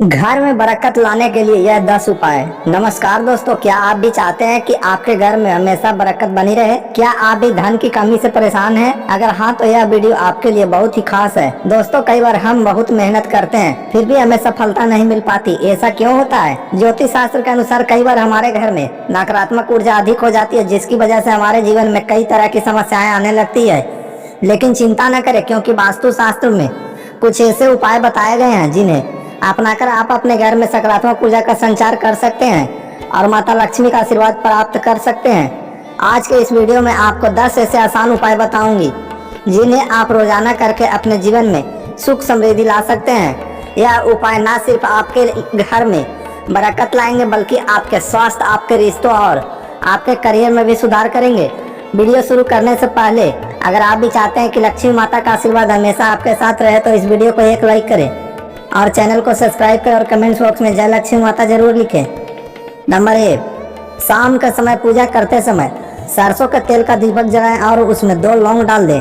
घर में बरकत लाने के लिए यह 10 उपाय। नमस्कार दोस्तों, क्या आप भी चाहते हैं कि आपके घर में हमेशा बरकत बनी रहे? क्या आप भी धन की कमी से परेशान हैं? अगर हाँ, तो यह वीडियो आपके लिए बहुत ही खास है। दोस्तों, कई बार हम बहुत मेहनत करते हैं फिर भी हमें सफलता नहीं मिल पाती। ऐसा क्यों होता है? ज्योतिष शास्त्र के अनुसार कई बार हमारे घर में नकारात्मक ऊर्जा अधिक हो जाती है, जिसकी वजह से हमारे जीवन में कई तरह की समस्याएं आने लगती है। लेकिन चिंता न करें, क्योंकि वास्तु शास्त्र में कुछ ऐसे उपाय बताए गए हैं जिन्हें अपनाकर आप अपने घर में सकारात्मक ऊर्जा का संचार कर सकते हैं और माता लक्ष्मी का आशीर्वाद प्राप्त कर सकते हैं। आज के इस वीडियो में आपको 10 ऐसे आसान उपाय बताऊंगी जिन्हें आप रोजाना करके अपने जीवन में सुख समृद्धि ला सकते हैं। यह उपाय न सिर्फ आपके घर में बरकत लाएंगे, बल्कि आपके स्वास्थ्य, आपके रिश्तों और आपके करियर में भी सुधार करेंगे। वीडियो शुरू करने से पहले अगर आप भी चाहते हैं कि लक्ष्मी माता का आशीर्वाद हमेशा आपके साथ रहे, तो इस वीडियो को एक लाइक करें और चैनल को सब्सक्राइब करें और कमेंट बॉक्स में जय लक्ष्मी माता जरूर लिखें। नंबर 1, शाम के समय पूजा करते समय सरसों के तेल का दीपक जलाएं और उसमें 2 लौंग डाल दें।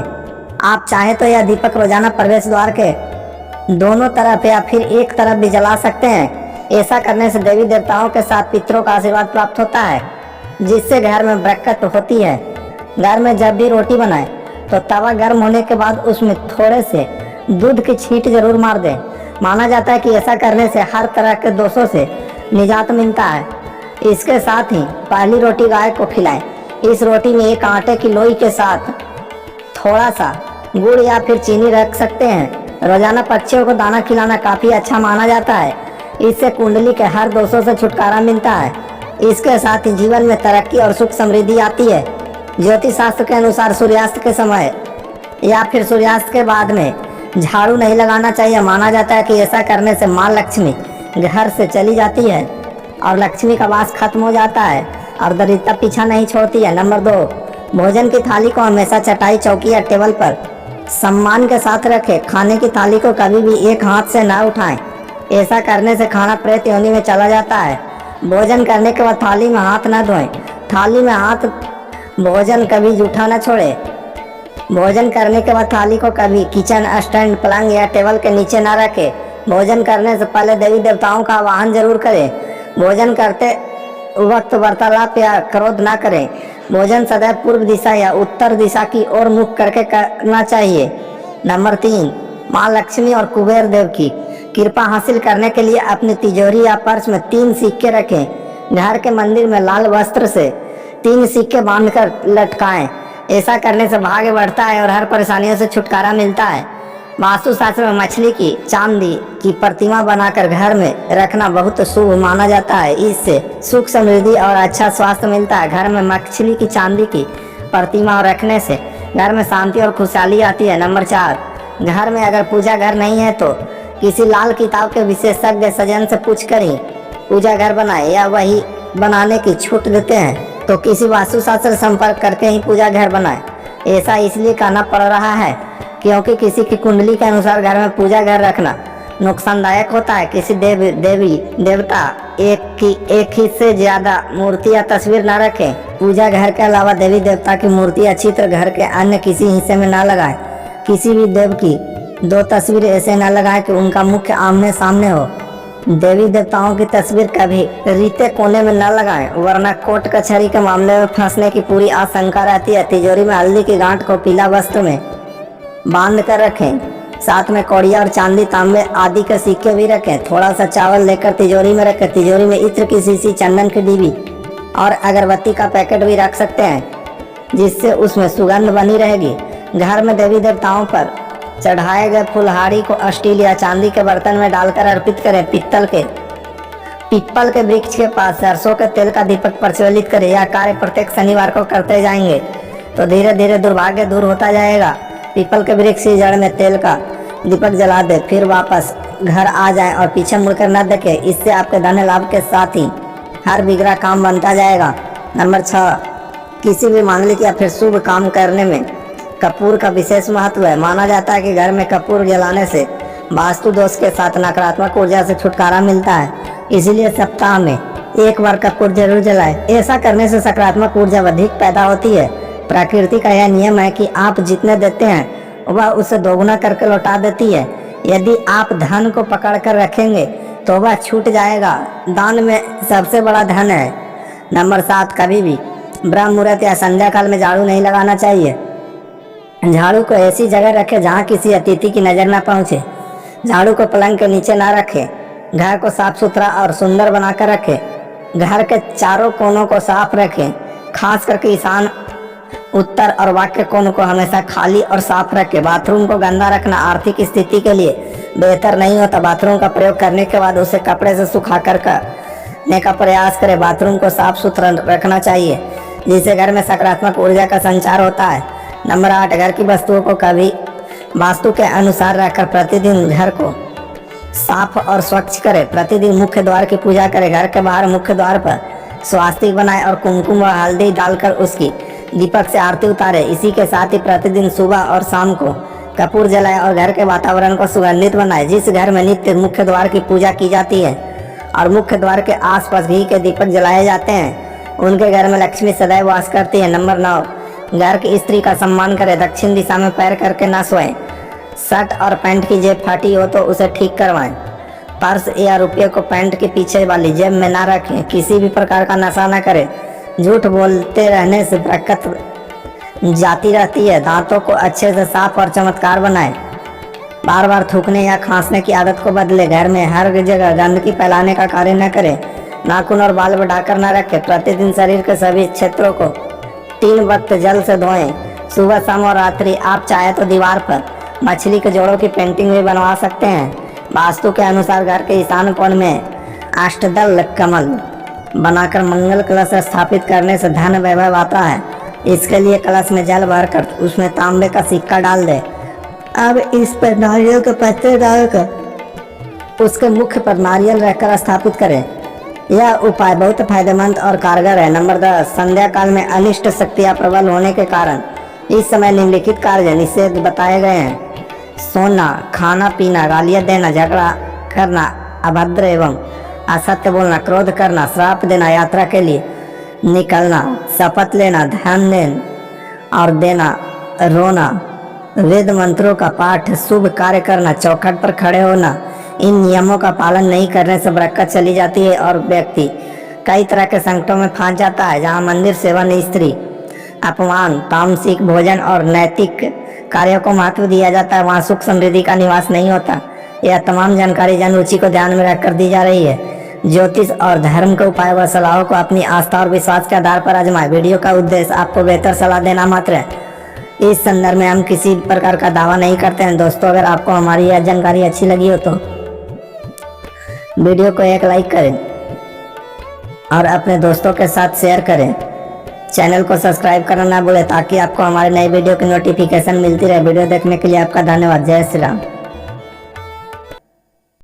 आप चाहें तो यह दीपक रोजाना प्रवेश द्वार के दोनों तरफ या फिर एक तरफ भी जला सकते हैं। ऐसा करने से देवी देवताओं के साथ पितरों का आशीर्वाद प्राप्त होता है, जिससे घर में बरकत होती है। घर में जब भी रोटी बनाएं तो तवा गर्म होने के बाद उसमें थोड़े से दूध की छींट जरूर मार दें। माना जाता है कि ऐसा करने से हर तरह के दोषों से निजात मिलता है। इसके साथ ही पहली रोटी गाय को खिलाएं। इस रोटी में एक आटे की लोई के साथ थोड़ा सा गुड़ या फिर चीनी रख सकते हैं। रोजाना पक्षियों को दाना खिलाना काफी अच्छा माना जाता है। इससे कुंडली के हर दोषों से छुटकारा मिलता है। इसके साथ ही जीवन में तरक्की और सुख समृद्धि आती है। ज्योतिष शास्त्र के अनुसार सूर्यास्त के समय या फिर सूर्यास्त के बाद में झाड़ू नहीं लगाना चाहिए। माना जाता है कि ऐसा करने से माँ लक्ष्मी घर से चली जाती है और लक्ष्मी का वास खत्म हो जाता है और दरिद्रता पीछा नहीं छोड़ती है। नंबर 2, भोजन की थाली को हमेशा चटाई, चौकी या टेबल पर सम्मान के साथ रखें। खाने की थाली को कभी भी एक हाथ से ना उठाएं। ऐसा करने से खाना प्रेत योनि में चला जाता है। भोजन करने के बाद थाली में हाथ न धोएं। थाली में हाथ भोजन कभी जूठा न छोड़े। भोजन करने के बाद थाली को कभी किचन स्टैंड, पलंग या टेबल के नीचे न रखें। भोजन करने से पहले देवी देवताओं का आवाहन जरूर करें। भोजन करते वक्त वार्तालाप या क्रोध न करें। भोजन सदैव पूर्व दिशा या उत्तर दिशा की ओर मुख करके करना चाहिए। नंबर 3, माँ लक्ष्मी और कुबेर देव की कृपा हासिल करने के लिए अपनी तिजोरी या पर्स में 3 सिक्के रखें। घर के मंदिर में लाल वस्त्र से 3 सिक्के बांधकर लटकाएं। ऐसा करने से भाग्य बढ़ता है और हर परेशानियों से छुटकारा मिलता है। वास्तु शास्त्र में मछली की, चांदी की प्रतिमा बनाकर घर में रखना बहुत शुभ माना जाता है। इससे सुख समृद्धि और अच्छा स्वास्थ्य मिलता है। घर में मछली की, चांदी की प्रतिमा रखने से घर में शांति और खुशहाली आती है। नंबर 4, घर में अगर पूजा घर नहीं है तो किसी लाल किताब के विशेषज्ञ सज्जन से पूछ कर ही पूजा घर बनाए या वही बनाने की छूट देते हैं, तो किसी वास्तुशास्त्र संपर्क करके ही पूजा घर बनाए। ऐसा इसलिए करना पड़ रहा है क्योंकि किसी की कुंडली के अनुसार घर में पूजा घर रखना नुकसानदायक होता है। किसी देवी देवता एक ही से ज्यादा मूर्ति या तस्वीर न रखें। पूजा घर के अलावा देवी देवता की मूर्ति या चित्र घर के अन्य किसी हिस्से में न लगाएं। किसी भी देव की 2 तस्वीर ऐसे न लगाएं कि उनका मुख्य आमने सामने हो। देवी देवताओं की तस्वीर कभी रीते कोने में न लगाएं, वरना कोर्ट कचहरी के मामले में फंसने की पूरी आशंका रहती है। तिजोरी में हल्दी की गांठ को पीला वस्त्र में बांध कर रखें। साथ में कौड़िया और चांदी, तांबे आदि के सिक्के भी रखें। थोड़ा सा चावल लेकर तिजोरी में रखें। तिजोरी में इत्र की शीशी, चंदन की डिब्बी और अगरबत्ती का पैकेट भी रख सकते हैं, जिससे उसमें सुगंध बनी रहेगी। घर में देवी देवताओं पर चढ़ाए गए फुलहारी को स्टील या चांदी के बर्तन में डालकर अर्पित करें। पीपल के वृक्ष के पास सरसों के तेल का दीपक प्रज्वलित करें। यह कार्य प्रत्येक शनिवार को करते जाएंगे तो धीरे धीरे दुर्भाग्य दूर होता जाएगा। पीपल के वृक्ष की जड़ में तेल का दीपक जला दे, फिर वापस घर आ जाएं और पीछे मुड़कर न देखें। इससे आपके धन लाभ के साथ ही हर बिगड़ा काम बनता जाएगा। नंबर 6, किसी भी मांगलिक या फिर शुभ काम करने में कपूर का विशेष महत्व है। माना जाता है कि घर में कपूर जलाने से वास्तु दोष के साथ नकारात्मक ऊर्जा से छुटकारा मिलता है। इसलिए सप्ताह में 1 बार कपूर जरूर जलाएं। ऐसा करने से सकारात्मक ऊर्जा अधिक पैदा होती है। प्रकृति का यह नियम है कि आप जितने देते हैं वह उसे दोगुना करके लौटा देती है। यदि आप धन को पकड़ कर रखेंगे तो वह छूट जाएगा। दान में सबसे बड़ा धन है। नंबर 7, कभी भी ब्रह्म मुहूर्त या संध्या काल में झाड़ू नहीं लगाना चाहिए। झाड़ू को ऐसी जगह रखें जहां किसी अतिथि की नजर न पहुंचे। झाड़ू को पलंग के नीचे ना रखें। घर को साफ सुथरा और सुंदर बनाकर रखें। घर के चारों कोनों को साफ रखें, खास करके ईशान, उत्तर और वाक्य कोनों को हमेशा खाली और साफ रखें। बाथरूम को गंदा रखना आर्थिक स्थिति के लिए बेहतर नहीं होता। बाथरूम का प्रयोग करने के बाद उसे कपड़े से सुखा कर करने का प्रयास करें। बाथरूम को साफ सुथरा रखना चाहिए, जिससे घर में सकारात्मक ऊर्जा का संचार होता है। नंबर 8, घर की वस्तुओं को कभी वास्तु के अनुसार रखकर प्रतिदिन घर को साफ और स्वच्छ करें। प्रतिदिन मुख्य द्वार की पूजा करें। घर के बाहर मुख्य द्वार पर स्वास्तिक बनाएं और कुमकुम व हल्दी डालकर उसकी दीपक से आरती उतारें। इसी के साथ ही प्रतिदिन सुबह और शाम को कपूर जलाएं और घर के वातावरण को सुगंधित बनाएं। जिस घर में नित्य मुख्य द्वार की पूजा की जाती है और मुख्य द्वार के आसपास घी के दीपक जलाए जाते हैं, उनके घर में लक्ष्मी सदैव वास करती है। नंबर 9, घर की स्त्री का सम्मान करें। दक्षिण दिशा में पैर करके न सोएं। शर्ट और पैंट की जेब फटी हो तो उसे ठीक करवाएं। पर्स या रुपये को पैंट के पीछे वाली जेब में ना रखें। किसी भी प्रकार का नशा न करें। झूठ बोलते रहने से बरकत जाती रहती है। दांतों को अच्छे से साफ और चमत्कार बनाएं। बार बार थूकने या खांसने की आदत को बदले। घर में हर जगह गंदगी फैलाने का कार्य न करें। नाखून और बाल बढ़ाकर न रखें। प्रतिदिन शरीर के सभी क्षेत्रों को 3 वक्त जल से धोएं, सुबह, शाम और रात्रि। आप चाहे तो दीवार पर मछली के जोड़ों की पेंटिंग भी बनवा सकते हैं। वास्तु के अनुसार घर के ईशान कोण में अष्टदल कमल बनाकर मंगल कलश स्थापित करने से धन वैभव आता है। इसके लिए कलश में जल भरकर उसमें तांबे का सिक्का डाल दे। अब इस पर नारियल के पत्ते डालकर उसके मुख पर नारियल रखकर स्थापित करें। यह उपाय बहुत फायदेमंद और कारगर है। नंबर 10, संध्या काल में अनिष्ट शक्तियां प्रबल होने के कारण इस समय निम्नलिखित कार्य निषेध बताए गए हैं। सोना, खाना पीना, गालियां देना, झगड़ा करना, अभद्र एवं असत्य बोलना, क्रोध करना, श्राप देना, यात्रा के लिए निकलना, शपथ लेना, ध्यान देना और देना, रोना, वेद मंत्रों का पाठ, शुभ कार्य करना, चौखट पर खड़े होना। इन नियमों का पालन नहीं करने से बरकत चली जाती है और व्यक्ति कई तरह के संकटों में फंस जाता है। जहाँ मंदिर सेवन, स्त्री अपमान, तामसिक भोजन और नैतिक कार्यों को महत्व दिया जाता है, वहाँ सुख समृद्धि का निवास नहीं होता। यह तमाम जानकारी जन रुचि को ध्यान में रखकर दी जा रही है। ज्योतिष और धर्म के उपाय व सलाहों को अपनी आस्था और विश्वास के आधार पर आजमाएं। वीडियो का उद्देश्य आपको बेहतर सलाह देना मात्र है। इस संदर्भ में हम किसी प्रकार का दावा नहीं करते हैं। दोस्तों, अगर आपको हमारी यह जानकारी अच्छी लगी हो तो वीडियो को एक लाइक करें और अपने दोस्तों के साथ शेयर करें। चैनल को सब्सक्राइब करना ना भूलें ताकि आपको हमारे नए वीडियो की नोटिफिकेशन मिलती रहे। वीडियो देखने के लिए आपका धन्यवाद। जय श्री राम।